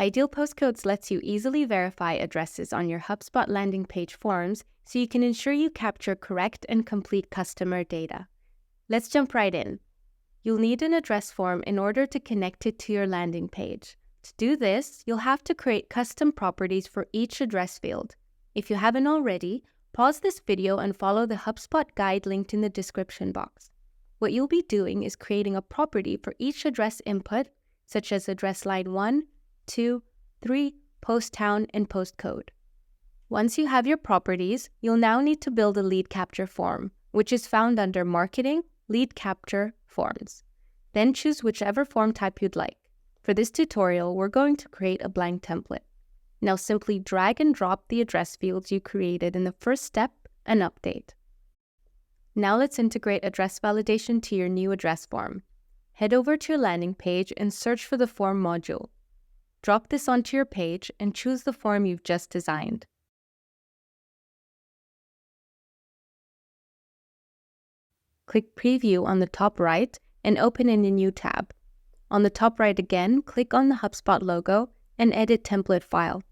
Ideal Postcodes lets you easily verify addresses on your Hubspot landing page forms so you can ensure you capture correct and complete customer data. Let's jump right in. You'll need an address form in order to connect it to your landing page. To do this, you'll have to create custom properties for each address field. If you haven't already, pause this video and follow the Hubspot guide linked in the description box. What you'll be doing is creating a property for each address input, such as address line 1, 2, 3, post town, and postcode. Once you have your properties, you'll now need to build a lead capture form, which is found under Marketing, Lead Capture, Forms. Then choose whichever form type you'd like. For this tutorial, we're going to create a blank template. Now simply drag and drop the address fields you created in the first step and update. Now let's integrate address validation to your new address form. Head over to your landing page and search for the form module. Drop this onto your page and choose the form you've just designed. Click Preview on the top right and open in a new tab. On the top right again, click on the Hubspot logo and edit template file.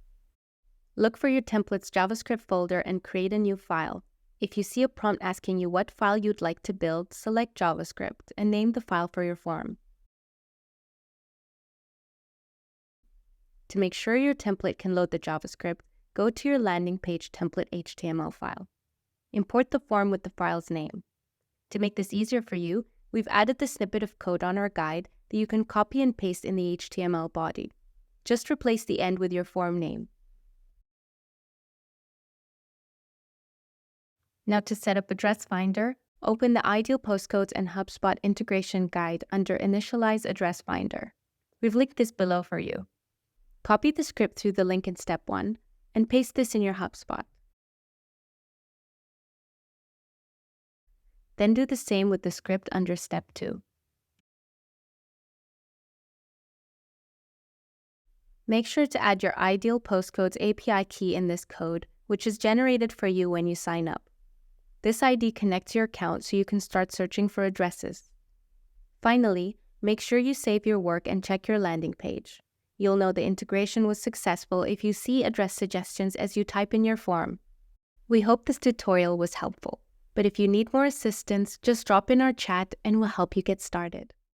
Look for your template's JavaScript folder and create a new file. If you see a prompt asking you what file you'd like to build, select JavaScript and name the file for your form. To make sure your template can load the JavaScript, go to your landing page template HTML file. Import the form with the file's name. To make this easier for you, we've added the snippet of code on our guide that you can copy and paste in the HTML body. Just replace the end with your form name. Now to set up Address Finder, open the Ideal Postcodes and Hubspot integration guide under Initialize Address Finder. We've linked this below for you. Copy the script through the link in Step 1 and paste this in your Hubspot. Then do the same with the script under Step 2. Make sure to add your Ideal Postcodes API key in this code, which is generated for you when you sign up. This ID connects your account so you can start searching for addresses. Finally, make sure you save your work and check your landing page. You'll know the integration was successful if you see address suggestions as you type in your form. We hope this tutorial was helpful, but if you need more assistance, just drop in our chat and we'll help you get started.